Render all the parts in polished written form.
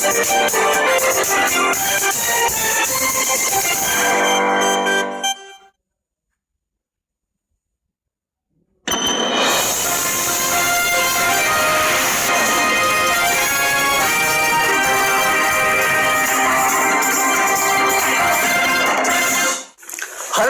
हर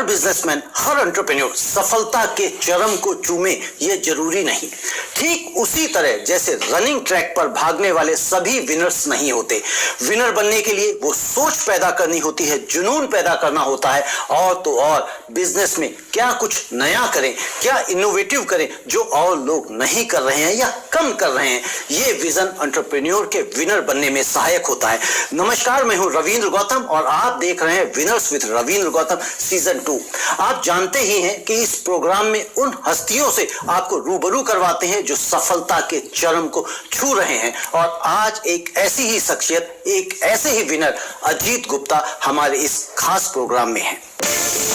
businessman, हर entrepreneur सफलता के चरम को चूमे ये जरूरी नहीं। ठीक उसी तरह जैसे रनिंग ट्रैक पर भागने वाले सभी विनर्स नहीं होते। विनर बनने के लिए वो सोच पैदा करनी होती है, जुनून पैदा करना होता है, और तो और बिजनेस में क्या कुछ नया करें, क्या इनोवेटिव करें जो और लोग नहीं कर रहे हैं या कम कर रहे हैं। ये विजन एंटरप्रेन्योर के विनर बनने में सहायक होता है। नमस्कार, मैं हूं रविंद्र गौतम और आप देख रहे हैं winners with Ravindra Gautam season 2। आप जानते ही हैं कि इस प्रोग्राम में उन हस्तियों से आपको रूबरू करवाते हैं जो सफलता के चरम को छू रहे हैं, और आज एक ऐसी ही शख्सियत, एक ऐसे ही विनर अजीत गुप्ता हमारे इस खास प्रोग्राम में है।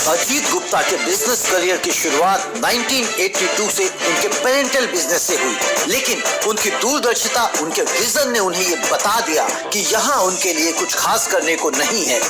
अजीत गुप्ता के बिजनेस करियर की शुरुआत 1982 से उनके पेरेंटल बिजनेस से हुई, लेकिन उनकी दूरदर्शिता, उनके विजन ने उन्हें ये बता दिया कि यहाँ उनके लिए कुछ खास करने को नहीं है,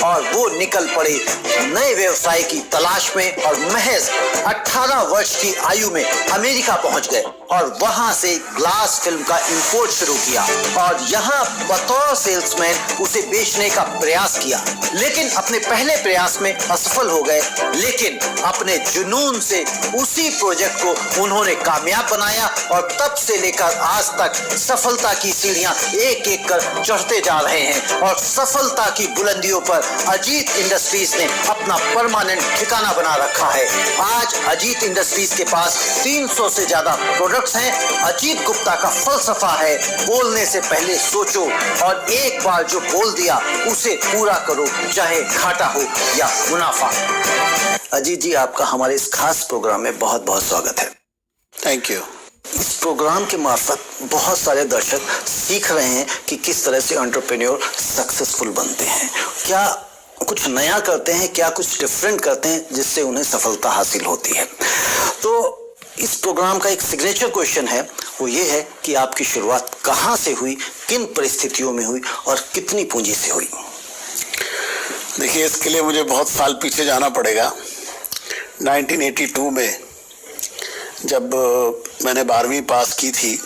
और वो निकल पड़े नए व्यवसाय की तलाश में और महज 18 वर्ष की आयु में अमेरिका पहुंच गए और वहां से ग्लास फिल्म का इंपोर्ट शुरू किया और यहाँ बतौर सेल्समैन उसे बेचने का प्रयास किया, लेकिन अपने पहले प्रयास में असफल हो गए। लेकिन अपने जुनून से उसी प्रोजेक्ट को उन्होंने कामयाब बनाया और तब से लेकर आज तक सफलता की सीढ़ियां एक एक कर चढ़ते जा रहे हैं, और सफलता की बुलंदियों पर अजीत इंडस्ट्रीज ने अपना परमानेंट ठिकाना बना रखा है। आज अजीत इंडस्ट्रीज के पास 300 से ज्यादा प्रोडक्ट्स हैं। अजीत गुप्ता का फलसफा है, बोलने से पहले सोचो और एक बार जो बोल दिया उसे पूरा करो, चाहे घाटा हो या मुनाफा। अजीत जी, आपका हमारे इस खास प्रोग्राम में बहुत बहुत स्वागत है। Thank you. इस प्रोग्राम के मार्फत बहुत सारे दर्शक सीख रहे हैं कि किस तरह से एंटरप्रेन्योर सक्सेसफुल बनते हैं, क्या कुछ नया करते हैं, क्या कुछ डिफरेंट करते हैं जिससे उन्हें सफलता हासिल होती है। तो इस प्रोग्राम का एक सिग्नेचर क्वेश्चन है, वो ये है कि आपकी शुरुआत कहाँ से हुई, किन परिस्थितियों में हुई और कितनी पूंजी से हुई। देखिए, इसके लिए मुझे बहुत साल पीछे जाना पड़ेगा। 1982 में जब मैंने 12वीं पास की थी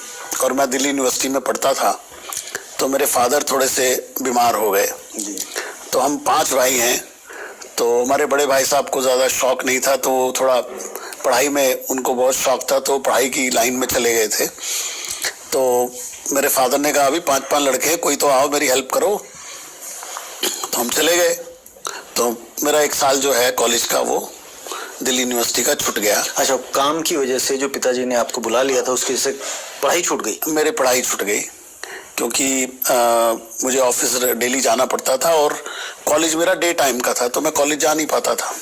और मैं दिल्ली यूनिवर्सिटी में पढ़ता था, तो मेरे फादर थोड़े से बीमार हो गए। तो हम 5 भाई हैं, तो हमारे बड़े भाई साहब को ज़्यादा शौक नहीं था, तो थोड़ा पढ़ाई में उनको बहुत शौक था, तो पढ़ाई की लाइन में चले गए थे। तो मेरे फादर ने कहा, अभी 5 लड़के हैं, कोई तो आओ मेरी हेल्प करो। तो हम चले गए। तो मेरा 1 साल जो है कॉलेज का वो दिल्ली यूनिवर्सिटी का छूट गया। अच्छा, काम की वजह से जो पिताजी ने आपको बुला लिया था उसकी वजह से पढ़ाई छूट गई? मेरी पढ़ाई छूट गई क्योंकि मुझे ऑफिस डेली जाना पड़ता था और कॉलेज मेरा डे टाइम का था, तो मैं कॉलेज जा नहीं पाता था।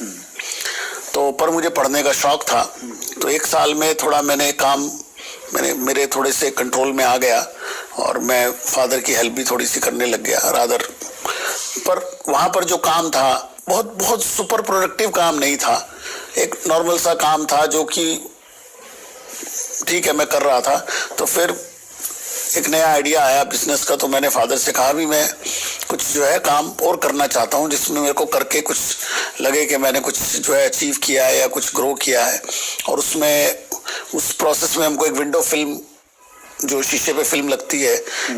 तो पर मुझे पढ़ने का शौक था, तो 1 साल में थोड़ा मेरे थोड़े से कंट्रोल में आ गया और मैं फादर की हेल्प भी थोड़ी सी करने लग गया रादर। पर वहाँ पर जो काम था बहुत सुपर प्रोडक्टिव काम नहीं था, एक नॉर्मल सा काम था जो कि ठीक है मैं कर रहा था। तो फिर एक नया आइडिया आया बिजनेस का, तो मैंने फादर से कहा भी मैं कुछ जो है काम और करना चाहता हूँ जिसमें मेरे को करके कुछ लगे कि मैंने कुछ जो है अचीव किया है या कुछ ग्रो किया है। और उस प्रोसेस में हमको एक विंडो फिल्म, जो शीशे पे फिल्म लगती है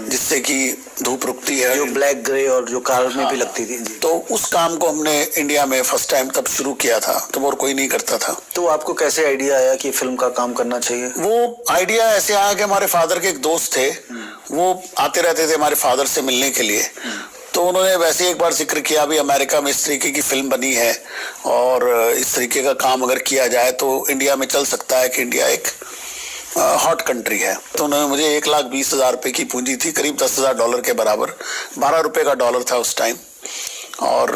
जिससे कि धूप रुकती है, जो ब्लैक ग्रे और जो कार में भी लगती थी, तो उस काम को हमने इंडिया में फर्स्ट टाइम तब शुरू किया था, तब और कोई नहीं करता था। तो आपको कैसे आइडिया आया कि फिल्म का काम करना चाहिए? वो आइडिया ऐसे आया कि हमारे फादर के एक दोस्त थे, वो आते रहते थे हमारे फादर से मिलने के लिए। तो उन्होंने वैसे एक बार जिक्र किया, भी अमेरिका में इस तरीके की फिल्म बनी है और इस तरीके का काम अगर किया जाए तो इंडिया में चल सकता है, कि इंडिया एक हॉट कंट्री है। तो उन्होंने मुझे 1,20,000 रुपये की पूंजी थी, करीब $10,000 के बराबर, 12 रुपये का डॉलर था उस टाइम, और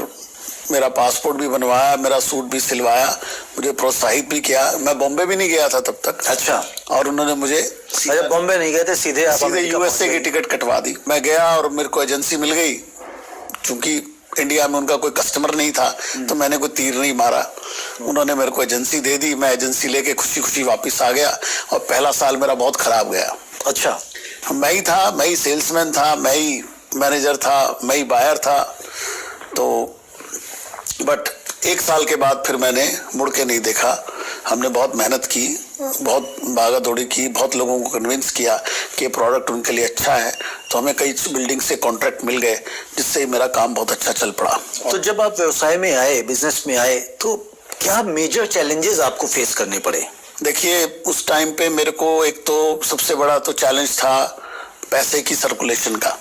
मेरा पासपोर्ट भी बनवाया, मेरा सूट भी सिलवाया, मुझे प्रोत्साहित भी किया। मैं बॉम्बे भी नहीं गया था तब तक। अच्छा। और उन्होंने मुझे बॉम्बे नहीं गए थे, सीधे यूएसए की टिकट कटवा दी। मैं गया और मेरे को एजेंसी मिल गई, चूंकि इंडिया में उनका कोई कस्टमर नहीं था तो मैंने कोई तीर नहीं मारा, उन्होंने मेरे को एजेंसी दे दी। मैं एजेंसी लेके खुशी खुशी वापस आ गया और पहला साल मेरा बहुत खराब गया। अच्छा। मैं ही सेल्समैन था, मैं ही मैनेजर था, मैं ही बायर था। तो बट 1 साल के बाद फिर मैंने मुड़ के नहीं देखा। हमने बहुत मेहनत की, बहुत भागा दौड़ी की, बहुत लोगों को कन्विंस किया कि प्रोडक्ट उनके लिए अच्छा है। तो हमें कई बिल्डिंग से कॉन्ट्रैक्ट मिल गए, जिससे मेरा काम बहुत अच्छा चल पड़ा। तो जब आप व्यवसाय में आए, बिजनेस में आए, तो क्या मेजर चैलेंजेस आपको फेस करने पड़े? देखिए, उस टाइम पे मेरे को एक तो सबसे बड़ा तो चैलेंज था पैसे की सर्कुलेशन का,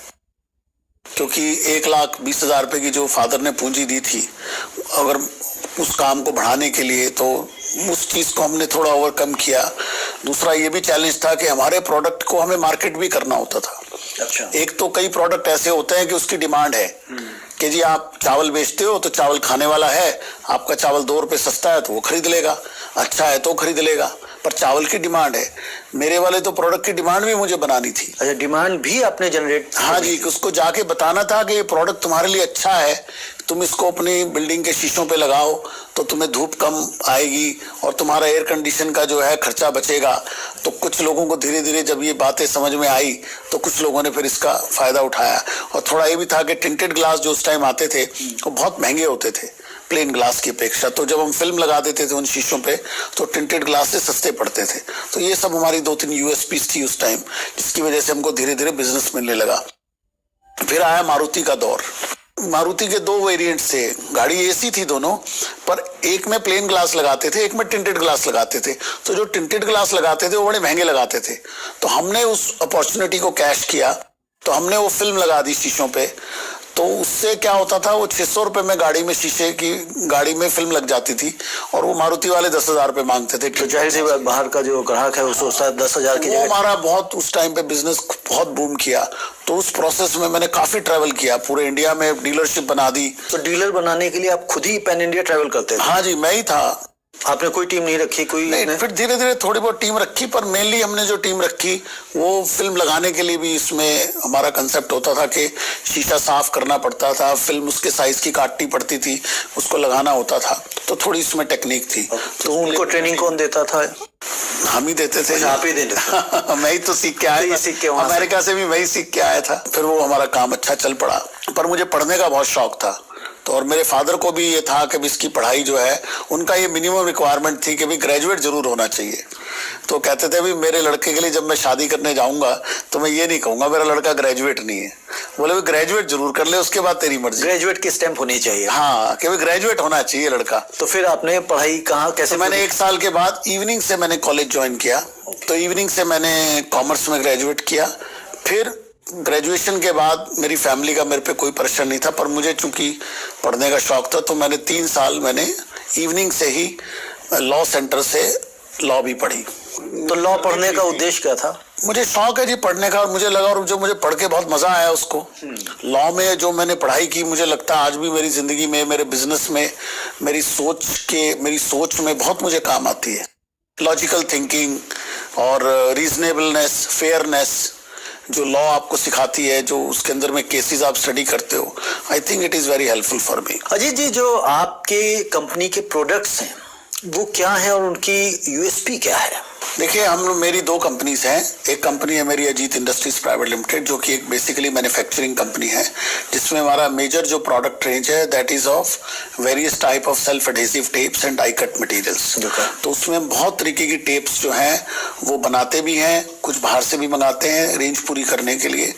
क्योंकि 1,20,000 रुपए की जो फादर ने पूंजी दी थी, अगर उस काम को बढ़ाने के लिए, तो उस चीज को हमने थोड़ा ओवरकम किया। दूसरा ये भी चैलेंज था कि हमारे प्रोडक्ट को हमें मार्केट भी करना होता था। अच्छा। एक तो कई प्रोडक्ट ऐसे होते हैं कि उसकी डिमांड है कि जी आप चावल बेचते हो तो चावल खाने वाला है, आपका चावल 2 रुपए सस्ता है तो वो खरीद लेगा, अच्छा है तो खरीद लेगा, पर चावल की डिमांड है। मेरे वाले तो प्रोडक्ट की डिमांड भी मुझे बनानी थी। अच्छा, डिमांड भी आपने जनरेट? हाँ जी, उसको जाके बताना था कि ये प्रोडक्ट तुम्हारे लिए अच्छा है, तुम इसको अपनी बिल्डिंग के शीशों पे लगाओ तो तुम्हें धूप कम आएगी और तुम्हारा एयर कंडीशन का जो है खर्चा बचेगा। तो कुछ लोगों को धीरे धीरे जब ये बातें समझ में आई तो कुछ लोगों ने फिर इसका फायदा उठाया। और थोड़ा ये भी था कि टिंटेड ग्लास जो उस टाइम आते थे वो बहुत महंगे होते थे प्लेन ग्लास की अपेक्षा। तो जब हम फिल्म लगा देते थे उन शीशों पे तो टिंटेड ग्लास से सस्ते पड़ते थे। तो ये सब हमारी 2-3 यूएसपीज थी उस टाइम, जिसकी वजह से हमको धीरे धीरे बिजनेस मिलने लगा। फिर आया मारुति का दौर। मारुति के 2 वेरिएंट्स थे, गाड़ी एसी थी दोनों, पर एक में प्लेन ग्लास लगाते थे, एक में टिंटेड ग्लास लगाते थे। तो जो टिंटेड ग्लास लगाते थे वो बड़े महंगे लगाते थे। तो हमने उस अपॉर्चुनिटी को कैश किया, तो हमने वो फिल्म लगा दी शीशों पे। तो उससे क्या होता था, वो 600 रुपए में गाड़ी में, शीशे की गाड़ी में फिल्म लग जाती थी और वो मारुति वाले 10,000 रुपए मांगते थे। तो जाहिर सी बाहर का जो ग्राहक है वो सोचता है 10,000 की जगह। हमारा बहुत उस टाइम पे बिजनेस बहुत बूम किया। तो उस प्रोसेस में मैंने काफी ट्रैवल किया, पूरे इंडिया में डीलरशिप बना दी। तो डीलर बनाने के लिए आप खुद ही पैन इंडिया ट्रैवल करते थे? हाँ जी, मैं ही था। आपने कोई टीम नहीं रखी? कोई नहीं, फिर धीरे धीरे थोड़ी बहुत टीम रखी, पर मेनली हमने जो टीम रखी वो फिल्म लगाने के लिए भी इसमें हमारा कंसेप्ट होता था कि शीशा साफ करना पड़ता था, फिल्म उसके साइज की काटनी पड़ती थी, उसको लगाना होता था। तो थोड़ी इसमें टेक्निक थी। तो उनको ट्रेनिंग कौन देता था? हम ही देते थे। आप ही देते थे? मैं ही तो सीख के आया था, अमेरिका से भी मैं ही सीख के आया था। फिर वो हमारा काम अच्छा चल पड़ा। पर मुझे पढ़ने का बहुत शौक था, तो और मेरे फादर को भी ये था कि इसकी पढ़ाई जो है, उनका ये मिनिमम रिक्वायरमेंट थी कि भी ग्रेजुएट जरूर होना चाहिए। तो कहते थे भी मेरे लड़के के लिए जब मैं शादी करने जाऊंगा तो मैं ये नहीं कहूंगा मेरा लड़का ग्रेजुएट नहीं है, बोले भी ग्रेजुएट जरूर कर ले, उसके बाद तेरी मर्जी। ग्रेजुएट की स्टैंप होनी चाहिए? हाँ, कि ग्रेजुएट होना चाहिए लड़का। तो फिर आपने पढ़ाई कहाँ, कैसे? मैंने 1 साल के बाद इवनिंग से मैंने कॉलेज ज्वाइन किया। तो इवनिंग से मैंने कॉमर्स में ग्रेजुएट किया। फिर ग्रेजुएशन के बाद मेरी फैमिली का मेरे पे कोई प्रेशर नहीं था, पर मुझे चूंकि पढ़ने का शौक था तो मैंने 3 साल मैंने इवनिंग से ही लॉ सेंटर से लॉ भी पढ़ी। तो लॉ पढ़ने का उद्देश्य क्या था? मुझे शौक है जी पढ़ने का, और मुझे लगा, और जो मुझे पढ़ के बहुत मजा आया उसको। लॉ में जो मैंने पढ़ाई की, मुझे लगता है आज भी मेरी जिंदगी में, मेरे बिजनेस में, मेरी सोच में बहुत मुझे काम आती है। लॉजिकल थिंकिंग और रीजनेबलनेस, फेयरनेस जो लॉ आपको सिखाती है, जो उसके अंदर में केसेस आप स्टडी करते हो, I think it is very helpful for me. Ajit ji, जो आपके कंपनी के प्रोडक्ट्स हैं वो क्या है और उनकी यूएसपी क्या है? देखिए, मेरी 2 कंपनीज हैं। एक कंपनी है मेरी अजीत इंडस्ट्रीज प्राइवेट लिमिटेड, जो कि एक बेसिकली मैन्युफैक्चरिंग कंपनी है, जिसमें हमारा मेजर जो प्रोडक्ट रेंज है that is of various type of self adhesive tapes and die cut materials. तो उसमें बहुत तरीके की टेप्स जो हैं वो बनाते भी हैं, कुछ बाहर से भी मंगाते हैं रेंज पूरी करने के लिए।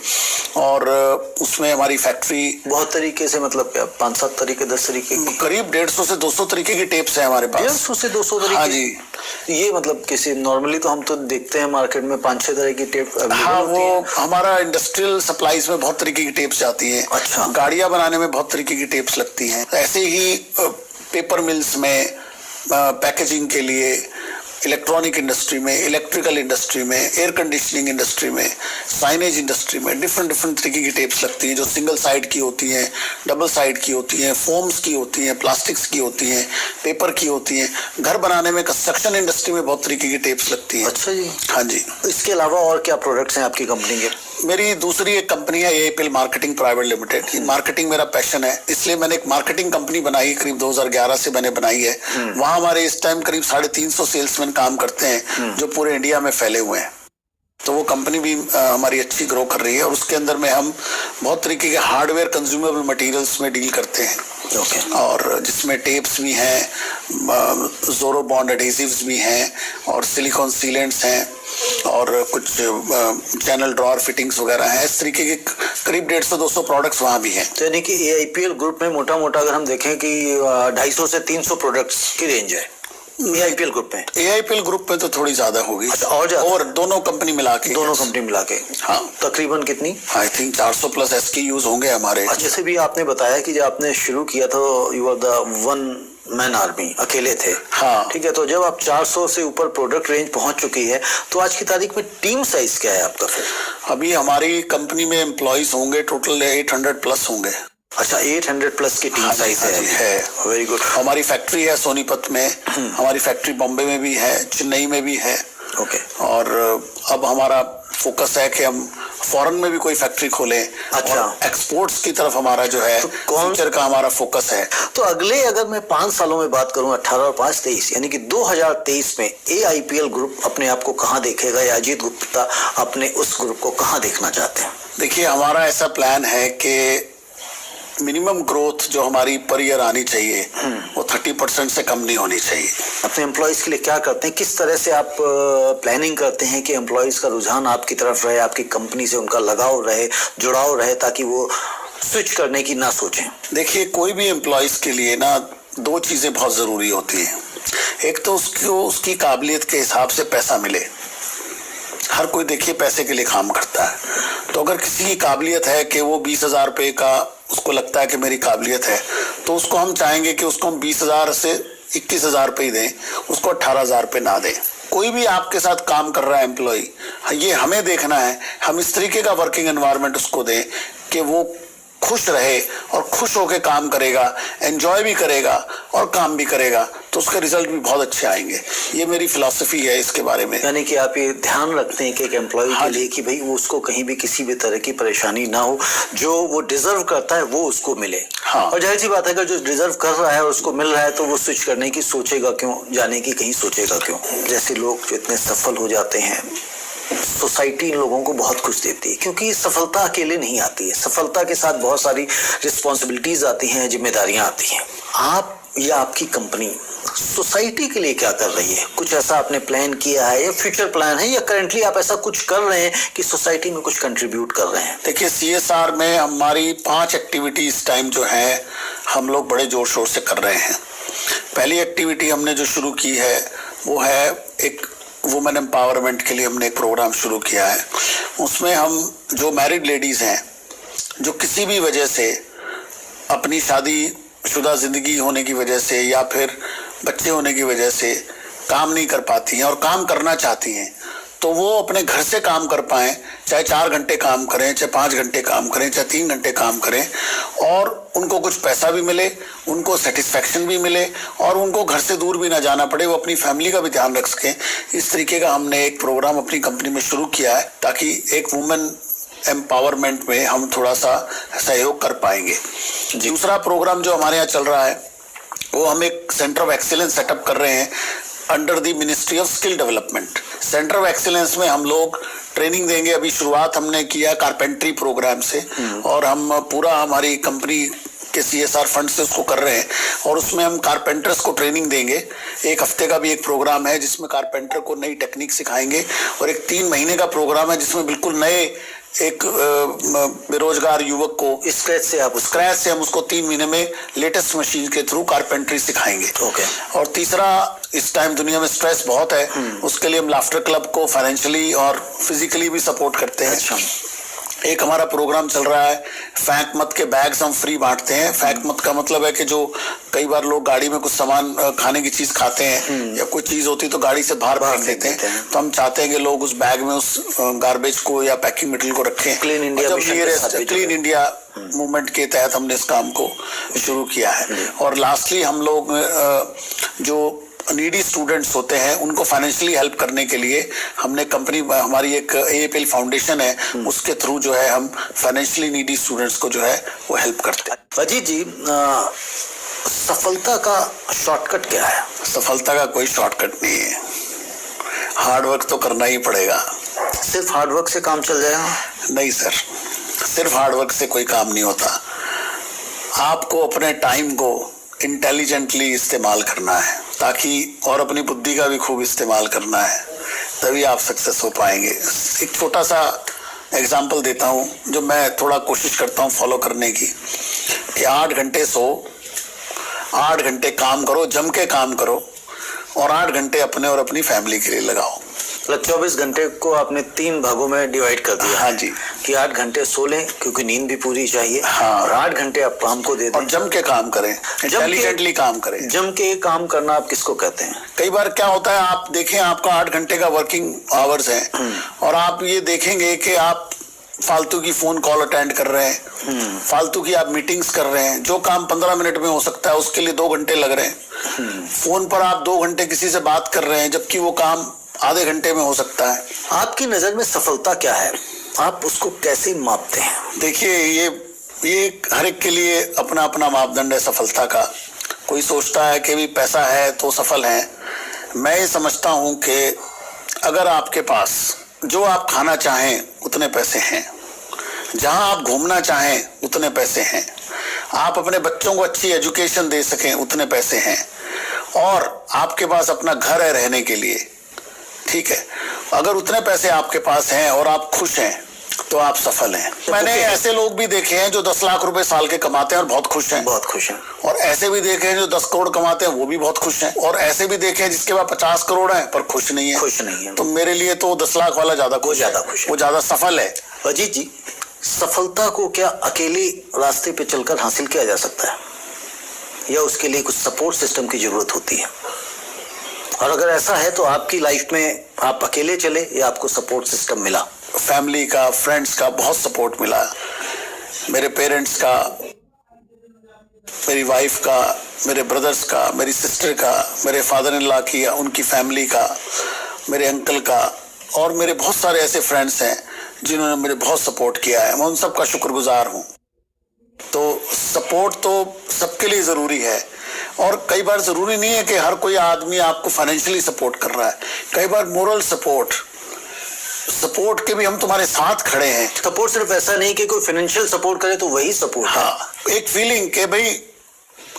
और उसमें हमारी फैक्ट्री बहुत तरीके से, मतलब 5-7 तरीके, 10 तरीके, करीब 150 से 200 तरीके की टेप्स हैं हमारे पास। 150 से 200 तरीके? हाँ जी। ये मतलब किसी नॉर्मली तो हम तो देखते हैं मार्केट में 5-6 तरह की टेप। हाँ, वो हमारा इंडस्ट्रियल सप्लाईज में बहुत तरीके की टेप्स आती हैं। अच्छा। गाड़ियां बनाने में बहुत तरीके की टेप्स लगती हैं। ऐसे ही पेपर मिल्स में, पैकेजिंग के लिए, इलेक्ट्रॉनिक इंडस्ट्री में, इलेक्ट्रिकल इंडस्ट्री में, एयर कंडीशनिंग इंडस्ट्री में, साइनेज इंडस्ट्री में डिफरेंट तरीके की टेप्स लगती हैं, जो सिंगल साइड की होती हैं, डबल साइड की होती हैं, फोम्स की होती हैं, प्लास्टिक्स की होती हैं, पेपर की होती हैं। घर बनाने में, कंस्ट्रक्शन इंडस्ट्री में बहुत तरीके की टेप्स लगती हैं। अच्छा जी। हाँ जी। इसके अलावा और क्या प्रोडक्ट्स हैं आपकी कंपनी के? मेरी दूसरी एक कंपनी है एएपीएल मार्केटिंग प्राइवेट लिमिटेड। मार्केटिंग मेरा पैशन है, इसलिए मैंने एक मार्केटिंग कंपनी बनाई, करीब 2011 से मैंने बनाई है। वहां हमारे इस टाइम करीब 350 सेल्समैन काम करते हैं, जो पूरे इंडिया में फैले हुए हैं। तो वो कंपनी भी हमारी अच्छी ग्रो कर रही है और उसके अंदर में हम बहुत तरीके के हार्डवेयर कंज्यूमेबल मटेरियल्स में डील करते हैं। और जिसमें टेप्स भी हैं, जोरो बॉन्ड एडहेसिव्स भी हैं और सिलिकॉन सीलेंट्स हैं और कुछ चैनल ड्रॉअर फिटिंग्स वगैरह हैं। इस तरीके के करीब 150-200 प्रोडक्ट्स वहाँ भी हैं। तो यानी कि AIPL ग्रुप में मोटा मोटा अगर हम देखें कि 250 से 300 प्रोडक्ट्स की रेंज है AIPL ग्रुप में। AIPL ग्रुप में तो थोड़ी ज्यादा होगी। अच्छा, और ज्यादा? और दोनों कंपनी मिला के हाँ, तकरीबन कितनी? आई थिंक 400 प्लस SKUs होंगे हमारे। जैसे भी आपने बताया कि जब आपने शुरू किया तो you are the one man army, अकेले थे। हाँ, ठीक है। तो जब आप 400 से ऊपर प्रोडक्ट रेंज पहुंच चुकी है तो आज की तारीख में टीम साइज क्या है आपका फिर? अभी हमारी कंपनी में एम्प्लॉइज होंगे टोटल 800 प्लस होंगे। अच्छा, 800 प्लस की टीम साइज है। Very good. हमारी फैक्ट्री है सोनीपत में, हमारी फैक्ट्री बॉम्बे में भी है, चेन्नई में भी है। ओके। और अब हमारा फोकस है कि हम फॉरेन में भी कोई फैक्ट्री खोलें। अच्छा। एक्सपोर्ट्स की तरफ हमारा जो है फ्यूचर का हमारा फोकस है। तो अगले अगर मैं 5 सालों में बात करूं, 18 और 5 23 यानी कि 2023 में AIPL ग्रुप अपने आप को कहां देखेगा या अजीत गुप्ता अपने उस ग्रुप को कहां देखना चाहते हैं? देखिए, हमारा ऐसा प्लान है कि मिनिमम ग्रोथ जो हमारी पर ईयर आनी चाहिए वो 30% से कम नहीं होनी चाहिए। अपने एम्प्लॉयज के लिए क्या करते हैं, किस तरह से आप प्लानिंग करते हैं कि एम्प्लॉयज का रुझान आपकी तरफ रहे, आपकी कंपनी से उनका लगाव रहे, जुड़ाव रहे, ताकि वो स्विच करने की ना सोचें? देखिए, कोई भी एम्प्लॉयज के लिए ना 2 चीजें बहुत जरूरी होती हैं। एक तो उसकी काबिलियत के हिसाब से पैसा मिले। हर कोई देखिए पैसे के लिए काम करता है। तो अगर किसी की काबिलियत है कि वो 20,000 रुपये का उसको लगता है कि मेरी काबिलियत है, तो उसको हम चाहेंगे कि उसको हम 20,000 से 21,000 रुपये दें, उसको 18,000 रुपये ना दें। कोई भी आपके साथ काम कर रहा है एम्प्लॉय, ये हमें देखना है, हम इस तरीके का वर्किंग एनवायरनमेंट उसको दें कि वो खुश रहे और खुश होकर काम करेगा, एंजॉय भी करेगा और काम भी करेगा, तो उसके रिजल्ट भी बहुत अच्छे आएंगे। ये मेरी फिलॉसफी है इसके बारे में। यानी कि आप ये ध्यान रखते हैं कि एक एम्प्लॉय के लिए कि भाई वो उसको कहीं भी किसी भी तरह की परेशानी ना हो, जो वो डिजर्व करता है वो उसको मिले। हाँ। और जाहिर सी बात है अगर जो डिजर्व कर रहा है और उसको मिल रहा है तो वो स्विच करने की सोचेगा क्यों, जाने की कहीं सोचेगा क्यों? जैसे लोग जो इतने सफल हो जाते हैं, सोसाइटी इन लोगों को बहुत कुछ देती है, क्योंकि सफलता अकेले नहीं आती है, सफलता के साथ बहुत सारी रिस्पॉन्सिबिलिटीज आती हैं, जिम्मेदारियां आती हैं। आप या आपकी कंपनी सोसाइटी के लिए क्या कर रही है? कुछ ऐसा आपने प्लान किया है या फ्यूचर प्लान है, या करंटली आप ऐसा कुछ कर रहे हैं कि सोसाइटी में कुछ कंट्रीब्यूट कर रहे हैं? देखिए, CSR में हमारी 5 एक्टिविटी इस टाइम जो है हम लोग बड़े जोर शोर से कर रहे हैं। पहली एक्टिविटी हमने जो शुरू की है वो है एक वुमेन एम्पावरमेंट के लिए हमने एक प्रोग्राम शुरू किया है। उसमें हम जो मैरिड लेडीज़ हैं, जो किसी भी वजह से अपनी शादीशुदा ज़िंदगी होने की वजह से या फिर बच्चे होने की वजह से काम नहीं कर पाती हैं और काम करना चाहती हैं, तो वो अपने घर से काम कर पाएँ, चाहे 4 घंटे काम करें, चाहे 5 घंटे काम करें, चाहे 3 घंटे काम करें, और उनको कुछ पैसा भी मिले, उनको सेटिस्फैक्शन भी मिले और उनको घर से दूर भी ना जाना पड़े, वो अपनी फैमिली का भी ध्यान रख सकें। इस तरीके का हमने एक प्रोग्राम अपनी कंपनी में शुरू किया है ताकि एक वुमेन एम्पावरमेंट में हम थोड़ा सा सहयोग कर पाएंगे। दूसरा प्रोग्राम जो हमारे यहाँ चल रहा है वो हम एक सेंटर ऑफ एक्सीलेंस सेटअप कर रहे हैं under the ministry of skill development. Centre of excellence में हम लोग ट्रेनिंग देंगे। अभी शुरुआत हमने किया कारपेंट्री प्रोग्राम से और हम पूरा हमारी कंपनी के CSR फंड से उसको कर रहे हैं और उसमें हम कारपेंटर्स को ट्रेनिंग देंगे। 1 हफ्ते का भी एक प्रोग्राम है जिसमें कारपेंटर को नई टेक्निक सिखाएंगे और एक 3 महीने का प्रोग्राम है जिसमें बिल्कुल नए एक बेरोजगार युवक को स्क्रैच से हम उसको 3 महीने में लेटेस्ट मशीन के थ्रू कारपेंट्री सिखाएंगे। और तीसरा, इस टाइम दुनिया में स्ट्रेस बहुत है, उसके लिए हम लाफ्टर क्लब को फाइनेंशियली और फिजिकली भी सपोर्ट करते हैं। अच्छा। एक हमारा प्रोग्राम चल रहा है फेंक मत के बैग्स हम फ्री बांटते हैं। फेंक मत का मतलब है कि जो कई बार लोग गाड़ी में कुछ सामान खाने की चीज खाते हैं या कोई चीज होती है तो गाड़ी से बाहर फेंक देते हैं, तो हम चाहते हैं कि लोग उस बैग में उस गार्बेज को या पैकिंग मटेरियल को रखें। क्लीन इंडिया मूवमेंट के तहत हमने इस काम को शुरू किया है। और लास्टली हम लोग जो नीडी स्टूडेंट्स होते हैं उनको फाइनेंशियली हेल्प करने के लिए हमने कंपनी, हमारी एक AIPL फाउंडेशन है, उसके थ्रू जो है हम फाइनेंशियली नीडी स्टूडेंट्स को जो है वो हेल्प करते हैं। अजीत जी, सफलता का शॉर्टकट क्या है? सफलता का कोई शॉर्टकट नहीं है, हार्ड वर्क तो करना ही पड़ेगा। सिर्फ हार्डवर्क से काम चल जाएगा? नहीं सर, सिर्फ हार्डवर्क से कोई काम नहीं होता। आपको अपने टाइम को इंटेलिजेंटली इस्तेमाल करना है, ताकि और अपनी बुद्धि का भी खूब इस्तेमाल करना है, तभी आप सक्सेस हो पाएंगे। एक छोटा सा एग्जाम्पल देता हूँ जो मैं थोड़ा कोशिश करता हूँ फॉलो करने की, कि 8 घंटे सो, 8 घंटे काम करो, जम के काम करो, और 8 घंटे अपने और अपनी फैमिली के लिए लगाओ। मतलब 24 घंटे को आपने 3 भागों में डिवाइड कर दिया। हाँ जी, कि 8 घंटे सो लें क्योंकि नींद भी पूरी चाहिए। हाँ, और 8 घंटे आप काम को दे दें और जम के काम करें, इंटेलिजेंटली काम करें। जम के काम करना आप किसको कहते हैं? कई बार क्या होता है, आप देखें आपका 8 घंटे का वर्किंग आवर्स है, और आप ये देखेंगे कि आप फालतू की फोन कॉल अटेंड कर रहे हैं, फालतू की आप मीटिंग्स कर रहे हैं, जो काम 15 मिनट में हो सकता है उसके लिए 2 घंटे लग रहे हैं। फोन पर आप 2 घंटे किसी से बात कर रहे हैं, जबकि वो काम आधे घंटे में हो सकता है। आपकी नजर में सफलता क्या है? आप उसको कैसे मापते हैं? देखिए, ये हर एक के लिए अपना अपना मापदंड है सफलता का। कोई सोचता है कि भी पैसा है तो सफल है। मैं ये समझता हूँ कि अगर आपके पास जो आप खाना चाहें उतने पैसे हैं, जहां आप घूमना चाहें उतने पैसे हैं, आप अपने बच्चों को अच्छी एजुकेशन दे सकें उतने पैसे हैं, और आपके पास अपना घर है रहने के लिए, ठीक है, अगर उतने पैसे आपके पास हैं और आप खुश हैं तो आप सफल हैं। मैंने ऐसे लोग भी देखे हैं जो 10 लाख रुपए साल के कमाते हैं और बहुत खुश हैं, बहुत खुश हैं। और ऐसे भी देखे हैं जो 10 करोड़ कमाते हैं, वो भी बहुत खुश हैं, और ऐसे भी देखे हैं जिसके पास 50 करोड़ है पर खुश नहीं है। तो मेरे लिए तो 10 लाख वाला ज्यादा खुश है, वो ज्यादा सफल है। अजीत जी, सफलता को क्या अकेले रास्ते पे चलकर हासिल किया जा सकता है, या उसके लिए कुछ सपोर्ट सिस्टम की जरूरत होती है? और अगर ऐसा है तो आपकी लाइफ में आप अकेले चले या आपको सपोर्ट सिस्टम मिला? फैमिली का, फ्रेंड्स का बहुत सपोर्ट मिला, मेरे पेरेंट्स का, मेरी वाइफ का, मेरे ब्रदर्स का, मेरी सिस्टर का, मेरे फादर इन लॉ की, उनकी फैमिली का, मेरे अंकल का, और मेरे बहुत सारे ऐसे फ्रेंड्स हैं जिन्होंने मेरे बहुत सपोर्ट किया है। मैं उन सब का शुक्रगुजार हूँ। तो सपोर्ट तो सबके लिए ज़रूरी है, और कई बार ज़रूरी नहीं है कि हर कोई आदमी आपको फाइनेंशियली सपोर्ट कर रहा है। कई बार मोरल सपोर्ट के भी हम तुम्हारे साथ खड़े हैं। सपोर्ट सिर्फ ऐसा नहीं कि कोई फाइनेंशियल सपोर्ट करे तो वही सपोर्ट है। हाँ, एक फीलिंग कि भाई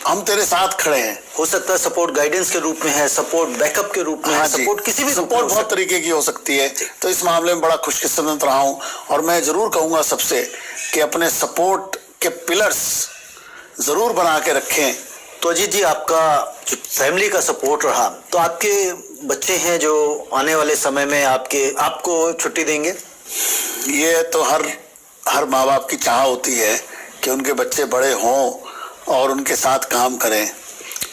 हम तेरे साथ खड़े हैं। हो सकता है सपोर्ट गाइडेंस के रूप में है, सपोर्ट बैकअप के रूप में है, सपोर्ट किसी भी सपोर्ट बहुत तरीके की हो सकती है। तो इस मामले में बड़ा खुशकिस्मत रहा हूँ, और मैं जरूर कहूँगा सबसे कि अपने सपोर्ट के पिलर्स जरूर बना के रखें। तो अजीत जी, आपका जो फैमिली का सपोर्ट रहा, तो आपके बच्चे हैं जो आने वाले समय में आपको छुट्टी देंगे? ये तो हर माँ बाप की चाह होती है कि उनके बच्चे बड़े हों और उनके साथ काम करें,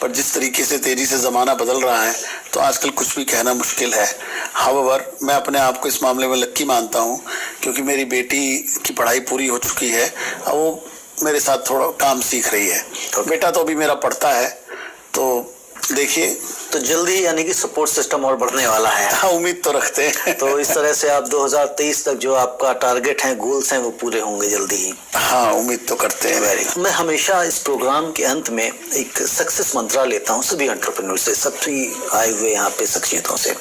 पर जिस तरीके से तेजी से ज़माना बदल रहा है तो आजकल कुछ भी कहना मुश्किल है। हाउएवर, मैं अपने आप को इस मामले में लक्की मानता हूँ, क्योंकि मेरी बेटी की पढ़ाई पूरी हो चुकी है, और वो मेरे साथ थोड़ा काम सीख रही है। तो बेटा तो अभी मेरा पढ़ता है। तो देखिए, तो जल्दी यानी कि सपोर्ट सिस्टम और बढ़ने वाला है। हाँ, उम्मीद तो रखते हैं। तो इस तरह से आप 2023 तक जो आपका टारगेट है, गोल्स हैं, वो पूरे होंगे जल्दी ही? हाँ, उम्मीद तो करते हैं। मैं हमेशा इस प्रोग्राम के अंत में एक सक्सेस मंत्रा लेता हूँ सभी एंटरप्रेन्योर से, सभी आए हुए यहाँ पे शख्सियतों से।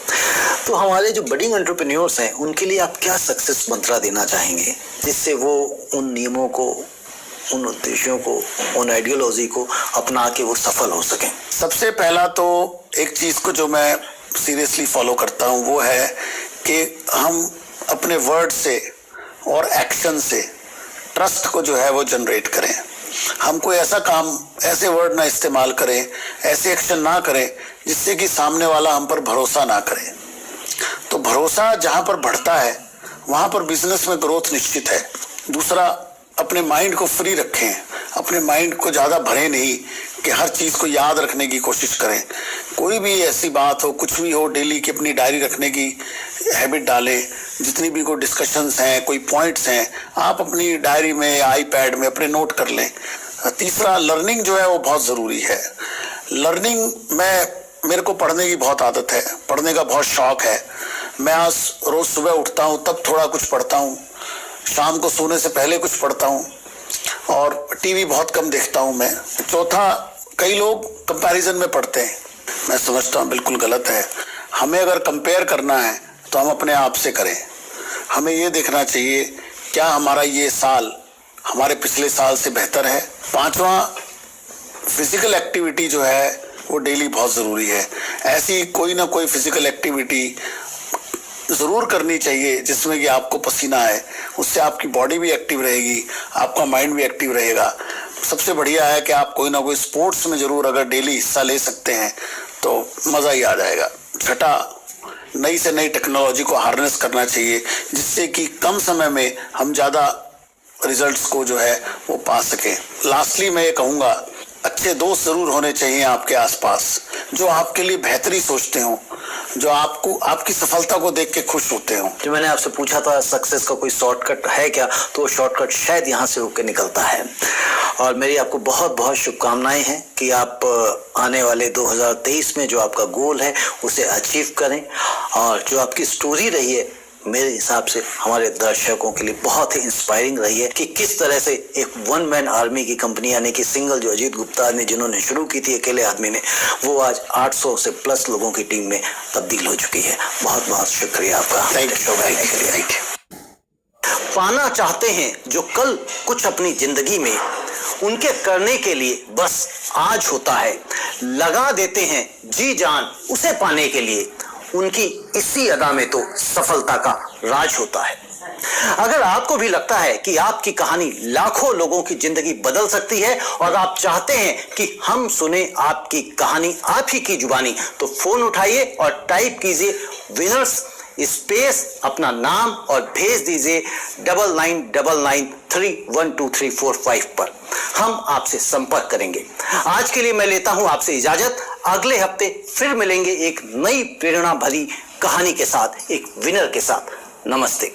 तो हमारे जो बडिंग एंटरप्रेन्योर्स हैं, उनके लिए आप क्या सक्सेस मंत्रा देना चाहेंगे, जिससे वो उन नियमों को, उन उद्देश्यों को, उन आइडियोलॉजी को अपना के वो सफल हो सकें? सबसे पहला तो एक चीज को जो मैं सीरियसली फॉलो करता हूँ वो है कि हम अपने वर्ड से और एक्शन से ट्रस्ट को जो है वो जनरेट करें। हम कोई ऐसा काम, ऐसे वर्ड ना इस्तेमाल करें, ऐसे एक्शन ना करें जिससे कि सामने वाला हम पर भरोसा ना करे। तो भरोसा जहाँ पर बढ़ता है वहाँ पर बिजनेस में ग्रोथ निश्चित है। दूसरा, अपने माइंड को फ्री रखें, अपने माइंड को ज़्यादा भरें नहीं कि हर चीज़ को याद रखने की कोशिश करें। कोई भी ऐसी बात हो, कुछ भी हो, डेली की अपनी डायरी रखने की हैबिट डालें। जितनी भी कोई डिस्कशंस हैं, कोई पॉइंट्स हैं, आप अपनी डायरी में, आईपैड में अपने नोट कर लें। तीसरा, लर्निंग जो है वो बहुत ज़रूरी है। लर्निंग, मेरे को पढ़ने की बहुत आदत है, पढ़ने का बहुत शौक़ है। मैं आज रोज़ सुबह उठता हूँ तब थोड़ा कुछ पढ़ता हूँ, शाम को सोने से पहले कुछ पढ़ता हूँ, और टीवी बहुत कम देखता हूँ मैं। चौथा, कई लोग कंपैरिजन में पढ़ते हैं, मैं समझता हूँ बिल्कुल गलत है। हमें अगर कंपेयर करना है तो हम अपने आप से करें। हमें ये देखना चाहिए क्या हमारा ये साल हमारे पिछले साल से बेहतर है। पांचवा, फिजिकल एक्टिविटी जो है वो डेली बहुत ज़रूरी है। ऐसी कोई ना कोई फिजिकल एक्टिविटी ज़रूर करनी चाहिए जिसमें कि आपको पसीना आए, उससे आपकी बॉडी भी एक्टिव रहेगी, आपका माइंड भी एक्टिव रहेगा। सबसे बढ़िया है कि आप कोई ना कोई स्पोर्ट्स में ज़रूर अगर डेली हिस्सा ले सकते हैं तो मज़ा ही आ जाएगा। छठा, नई से नई टेक्नोलॉजी को हार्नेस करना चाहिए जिससे कि कम समय में हम ज़्यादा रिजल्ट्स को जो है वो पा सकें। लास्टली मैं ये कहूँगा, अच्छे दोस्त ज़रूर होने चाहिए आपके आसपास जो आपके लिए बेहतरी सोचते हो, जो आपको आपकी सफलता को देख के खुश होते हो। जो मैंने आपसे पूछा था सक्सेस का कोई शॉर्टकट है क्या, तो वो शॉर्टकट शायद यहाँ से होकर निकलता है। और मेरी आपको बहुत बहुत शुभकामनाएं हैं कि आप आने वाले 2023 में जो आपका गोल है उसे अचीव करें। और जो आपकी स्टोरी रही है मेरे हिसाब से हमारे दर्शकों के लिए बहुत ही इंस्पायरिंग रही है कि किस तरह से एक वन मैन आर्मी की कंपनी यानी कि सिंगल जो अजीत गुप्ता ने जिन्होंने शुरू की थी अकेले आदमी ने, वो आज 800 से प्लस लोगों की टीम में तब्दील हो चुकी है। बहुत बहुत शुक्रिया आपका शो करने के लिए। पाना चाहते हैं जो कल कुछ अपनी जिंदगी में उनके करने के लिए बस आज होता है, लगा देते हैं जी जान उसे पाने के लिए, उनकी इसी अदा में तो सफलता का राज होता है। अगर आपको भी लगता है कि आपकी कहानी लाखों लोगों की जिंदगी बदल सकती है और आप चाहते हैं कि हम सुने आपकी कहानी आप ही की जुबानी, तो फोन उठाइए और टाइप कीजिए विनर्स स्पेस अपना नाम और भेज दीजिए 9999312345 पर। हम आपसे संपर्क करेंगे। आज के लिए मैं लेता हूं आपसे इजाजत। अगले हफ्ते फिर मिलेंगे एक नई प्रेरणा भरी कहानी के साथ, एक विनर के साथ। नमस्ते।